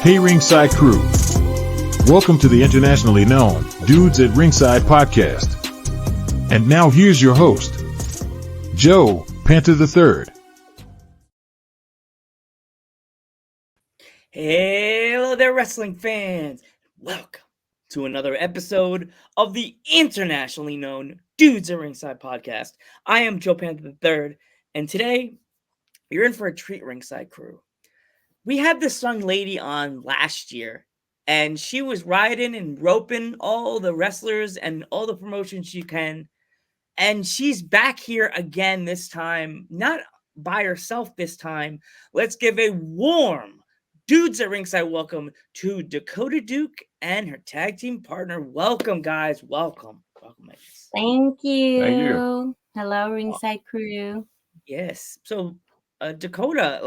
Hey Ringside crew, welcome to the internationally known Dudes at Ringside podcast. And now here's your host, Joe Panther III. Hello there, wrestling fans. Welcome to another episode of the internationally known Dudes at Ringside podcast. I am Joe Panther III, and today you're in for a treat, Ringside crew. We had this young lady on last year, and she was riding and roping all the wrestlers and all the promotions she can. And she's back here again this time, not by herself this time. Let's give a warm Dudes at Ringside welcome to Dakota Duke and her tag team partner. Welcome, guys. Welcome. Welcome, ladies. Thank you. Thank you. Hello, Ringside crew. Yes. So, Dakota,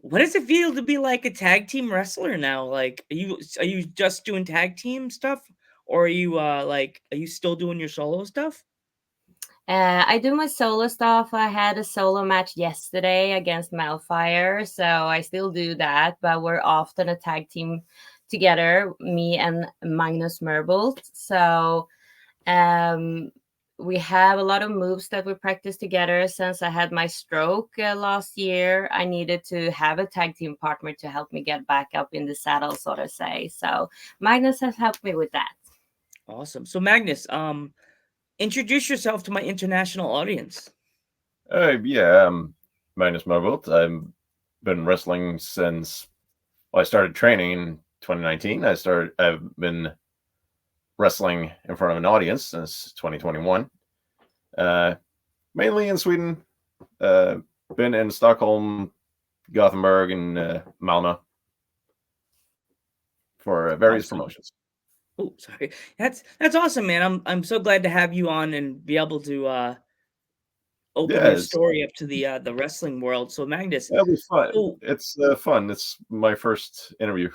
what does it feel to be like a tag team wrestler now? Like, are you just doing tag team stuff, or are you still doing your solo stuff? I do my solo stuff. I had a solo match yesterday against Malfire, so I still do that. But we're often a tag team together, me and Magnus Mbultor. So we have a lot of moves that we practice together. Since I had my stroke last year, I needed to have a tag team partner to help me get back up in the saddle, so to say. So Magnus has helped me with that. Awesome. So Magnus, introduce yourself to my international audience. I'm Magnus Mbultor. I've been wrestling since I started training in 2019. I've been wrestling in front of an audience since 2021. Mainly in Sweden. Been in Stockholm, Gothenburg, and Malmö for various promotions. Oh, sorry. That's awesome, man. I'm so glad to have you on and be able to open your story up to the wrestling world. So Magnus, that'll be fun. It's fun. It's my first interview.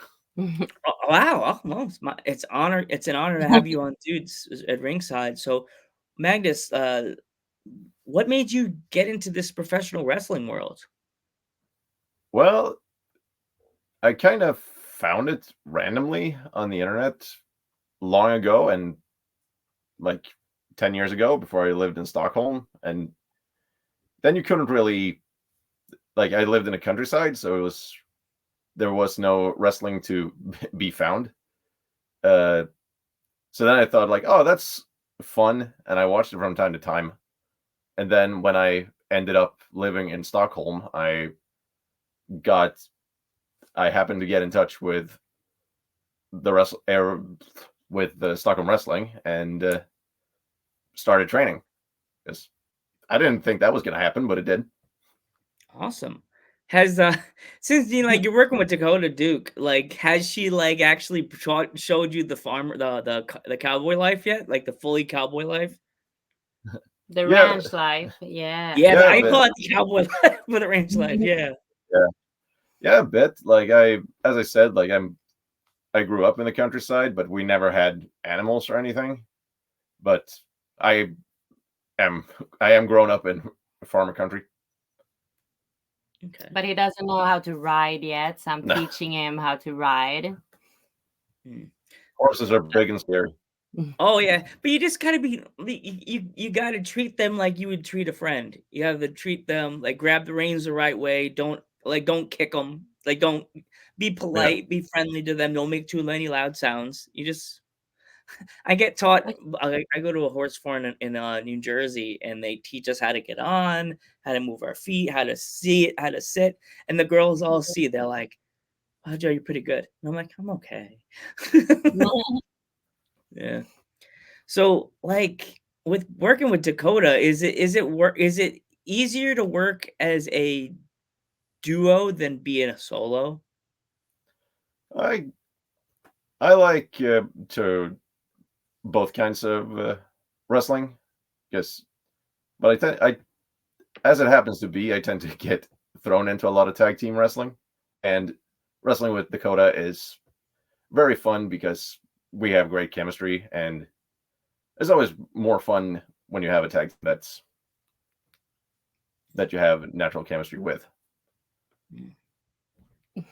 Wow. Well, it's an honor to have you on Dudes at Ringside. So Magnus, what made you get into this professional wrestling world? Well, I kind of found it randomly on the internet long ago, and like 10 years ago, before I lived in Stockholm. And then you couldn't really, I lived in the countryside, so there was no wrestling to be found. So then I thought, oh, that's fun, and I watched it from time to time. And then when I ended up living in Stockholm, I happened to get in touch with the Stockholm Wrestling and started training, because I didn't think that was going to happen, but it did. Awesome. Has since you're working with Dakota Duke, has she actually showed you the cowboy life yet? Like the fully cowboy life? The ranch life, yeah. Yeah, I call it the cowboy life, but the ranch life, yeah. Yeah, a bit. As I said, I grew up in the countryside, but we never had animals or anything. But I am grown up in farmer country. Okay. But he doesn't know how to ride yet, so I'm teaching him how to ride. Horses are big and scary. Oh yeah, but you just gotta you gotta treat them like you would treat a friend. You have to treat them grab the reins the right way. Don't kick them. Don't be polite. Be friendly to them. Don't make too many loud sounds. I get taught. I go to a horse farm in New Jersey, and they teach us how to get on, how to move our feet, how to sit, and the girls all see. They're like, "Oh, Joe, you're pretty good." And I'm like, "I'm okay." Yeah. So, with working with Dakota, is it easier to work as a duo than being a solo? I like to both kinds of wrestling, but as it happens to be, I tend to get thrown into a lot of tag team wrestling, and wrestling with Dakota is very fun because we have great chemistry, and it's always more fun when you have a tag that you have natural chemistry with.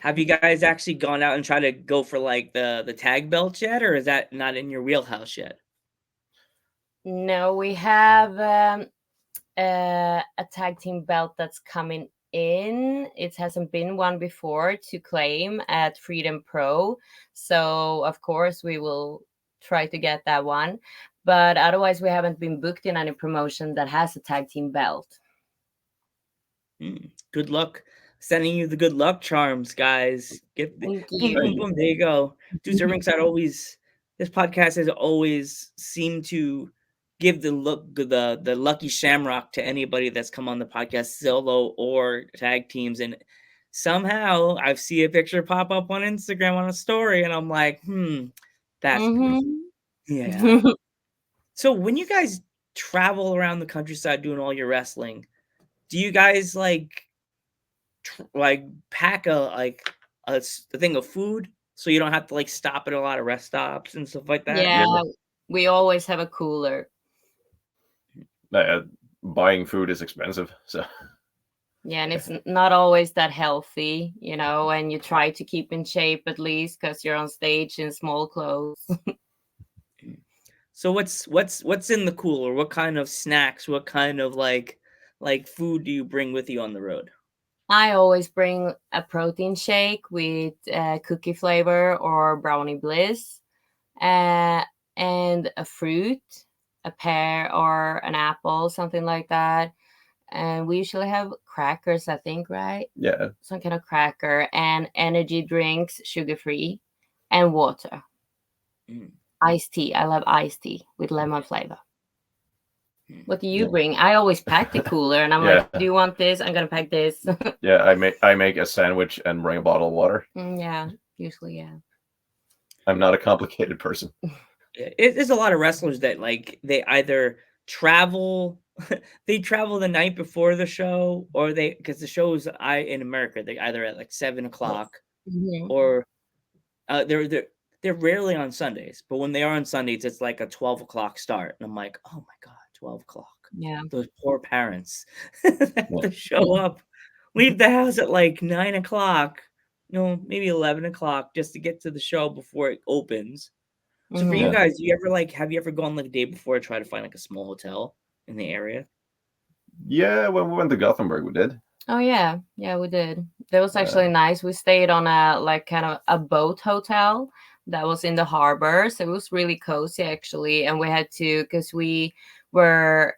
Have you guys actually gone out and tried to go for like the tag belts yet, or is that not in your wheelhouse yet? No, we have a tag team belt that's coming in. It hasn't been one before to claim at Freedom Pro. So, of course, we will try to get that one. But otherwise, we haven't been booked in any promotion that has a tag team belt. Good luck. Sending you the good luck charms, guys. Get the, Thank boom, boom, you. boom. There you go. Dudes at Ringside always. This podcast has always seemed to give the lucky shamrock to anybody that's come on the podcast, solo or tag teams, and somehow I see a picture pop up on Instagram on a story, and I'm like, that's beautiful. Yeah. So when you guys travel around the countryside doing all your wrestling, do you guys like pack a thing of food so you don't have to like stop at a lot of rest stops and stuff like that? Yeah, we always have a cooler. Buying food is expensive, so Yeah, and it's not always that healthy, you know, and you try to keep in shape at least because you're on stage in small clothes. So what's in the cooler? What kind of snacks? What kind of like food do you bring with you on the road? I always bring a protein shake with cookie flavor or brownie bliss, and a fruit, a pear or an apple, something like that. And we usually have crackers, I think, right? yeah. Some kind of cracker and energy drinks, sugar free, and water. Mm. Iced tea. I love iced tea with lemon flavor. What do you Yeah. bring? I always pack the cooler, and I'm Yeah. like, "Do you want this? I'm gonna pack this." Yeah, I make a sandwich and bring a bottle of water. Yeah, usually, yeah. I'm not a complicated person. There's a lot of wrestlers that like they either travel they travel the night before the show, or they because the shows in America they either at like 7 o'clock Mhm. or they're rarely on Sundays, but when they are on Sundays it's like a 12 o'clock start, and I'm like, oh my god, 12 o'clock. Yeah. Those poor parents have to show up, leave the house at like 9 o'clock, maybe 11 o'clock just to get to the show before it opens. So for you Mhm. Yeah. guys, have you ever gone like a day before to try to find like a small hotel in the area? Yeah, when we went to Gothenburg, we did. Oh yeah, yeah, we did. That was actually nice. We stayed on a like kind of a boat hotel that was in the harbor, so it was really cozy actually. And we had to because we were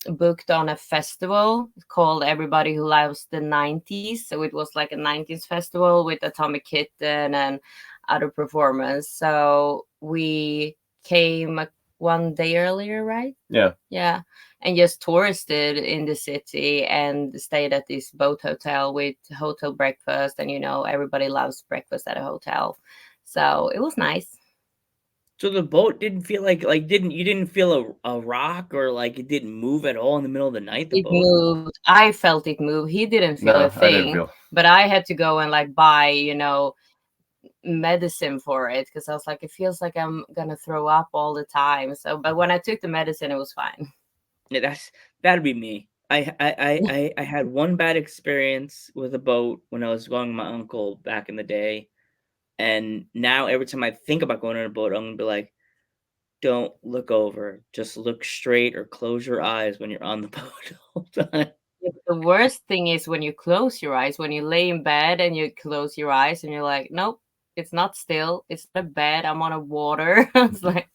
booked on a festival called Everybody Who Loves the 90s. So it was like a 90s festival with Atomic Kitten and other performance. So we came one day earlier, right? Yeah. Yeah, and just touristed in the city and stayed at this boat hotel with hotel breakfast. And everybody loves breakfast at a hotel, so it was nice. So the boat didn't feel didn't feel a rock, or like it didn't move at all in the middle of the night, the It boat? moved. I felt it move. He didn't feel a No, I didn't thing, feel. but I had to go and like buy medicine for it because I was like, it feels like I'm gonna throw up all the time. So, but when I took the medicine, it was fine. Yeah, that'd be me. I had one bad experience with a boat when I was going with my uncle back in the day, and now every time I think about going on a boat, I'm gonna be like, don't look over, just look straight or close your eyes when you're on the boat the whole time. Yeah, but the worst thing is when you close your eyes, when you lay in bed and you close your eyes and you're like, nope, it's not still. It's not a bed. I'm on a water. It's like,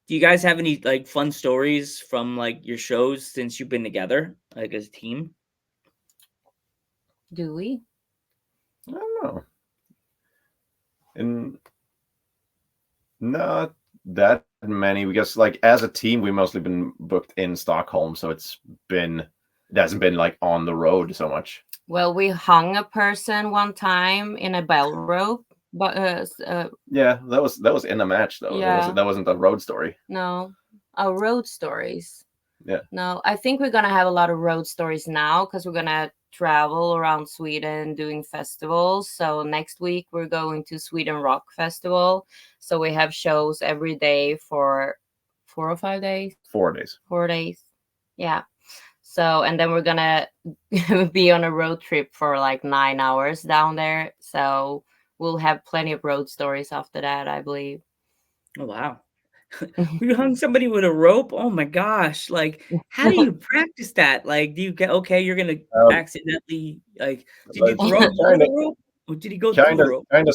Do you guys have any like fun stories from like your shows since you've been together, like as a team? do we? I don't know. And not that many because like as a team we mostly been booked in Stockholm, so it hasn't been like on the road so much. Well, we hung a person one time in a bell rope, but Yeah, that was in a match though. Yeah. That wasn't a road story. no, road stories. Yeah. No, I think we're gonna have a lot of road stories now because we're gonna travel around Sweden doing festivals. So next week we're going to Sweden Rock Festival. So we have shows every day for 4 or 5 days. 4 days. 4 days. Yeah. So, and then we're gonna be on a road trip for like 9 hours down there. So we'll have plenty of road stories after that, I believe. Oh wow. You hung somebody with a rope? Oh my gosh. Like, how do you practice that? Like, do you get okay, you're gonna Um, accidentally like did you but throw kind the of, rope? Or did he go through the rope? kind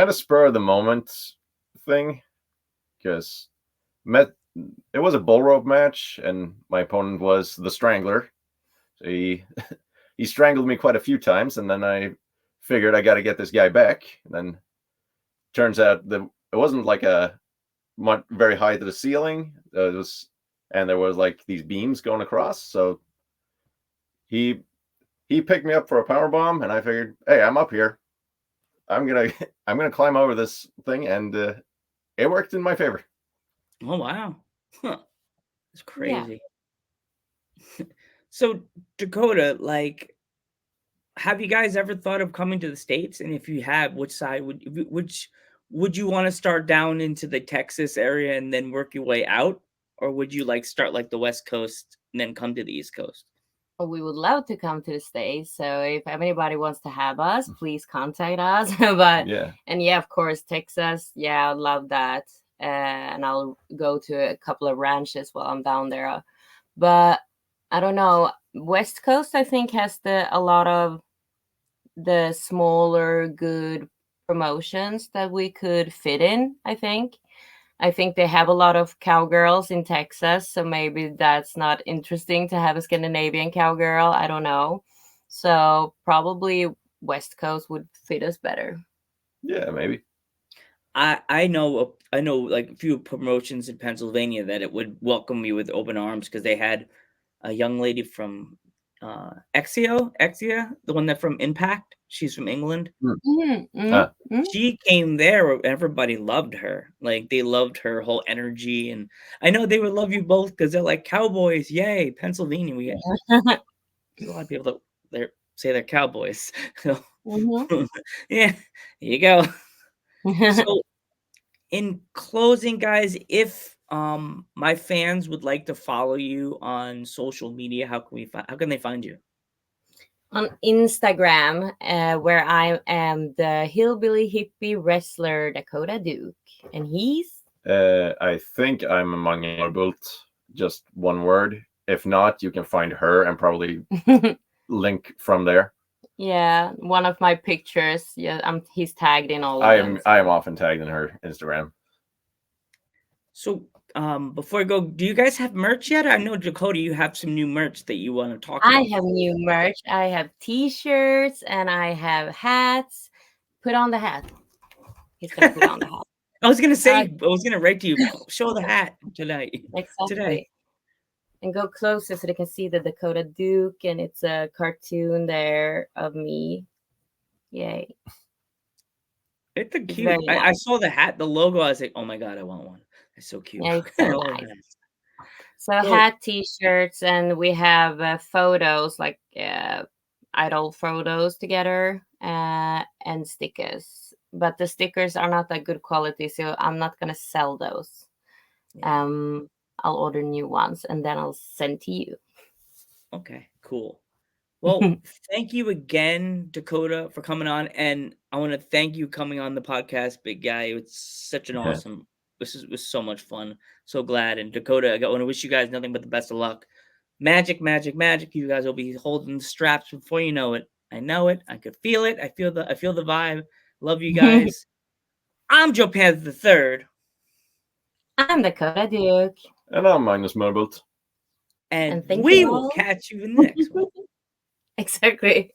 of spur of the moment thing, because met it was a bull rope match, and my opponent was the Strangler. So he strangled me quite a few times, and then I figured I got to get this guy back. And then turns out that it wasn't like a very high to the ceiling. It was, and there was like these beams going across. So he picked me up for a power bomb, and I figured, hey, I'm up here. I'm gonna I'm gonna climb over this thing, and it worked in my favor. Oh wow. Huh. It's Yeah. crazy. So Dakota, like, have you guys ever thought of coming to the States? And if you have, which would you want to start down into the Texas area and then work your way out? Or would you like start like the West Coast and then come to the East Coast? We would love to come to the States. So if anybody wants to have us, please contact us. But Yeah, and yeah, of course, Texas. Yeah, I'd love that. And I'll go to a couple of ranches while I'm down there. But I don't know. West Coast, I think, has a lot of the smaller good promotions that we could fit in. I think they have a lot of cowgirls in Texas, so maybe that's not interesting to have a Scandinavian cowgirl. I don't know. So probably West Coast would fit us better. yeah, maybe. I know like a few promotions in Pennsylvania that it would welcome me with open arms because they had a young lady from Exia, the one that from Impact. She's from England. Mm, mm, Uh, mm. She came there, everybody loved her. Like they loved her whole energy, and I know they would love you both because they're like cowboys, yay, Pennsylvania. We get a lot of people that say they're cowboys. So, Mhm. yeah, here you go. So in closing, guys, if my fans would like to follow you on social media, how can they find you? On Instagram, where I am the hillbilly hippie wrestler Dakota Duke, and he's I think I'm among Mbult, just one word. If not, you can find her and probably link from there. yeah, one of my pictures. Yeah, he's tagged in all of them. I am often tagged in her Instagram. So before I go, do you guys have merch yet? I know Dakota, you have some new merch that you want to talk I about. have new merch. I have T-shirts and I have hats. Put on the hat. He's gonna put on the hat. I was gonna write to you, show the hat tonight. Today. Exactly. And go closer so they can see the Dakota Duke, and it's a cartoon there of me. Yay! It's a It's cute. very I nice. saw the hat, the logo. I was like, oh my god, I want one. It's so cute. Yeah, it's I so want nice. that. So So hat, T-shirts, and we have photos like idol photos together and stickers. But the stickers are not that good quality, so I'm not gonna sell those. yeah. I'll order new ones and then I'll send to you. Okay, cool. Well, thank you again, Dakota, for coming on, and I want to thank you coming on the podcast, big guy. It's such an awesome. Was so much fun. So glad, and Dakota, I want to wish you guys nothing but the best of luck. Magic, magic, magic. You guys will be holding the straps before you know it. I know it. I could feel it. I feel the vibe. Love you guys. I'm Joe Panther the Third, I'm Dakota Duke. And I'm Magnus Mörbult. and And thank we you will all. catch you in the next one. Exactly.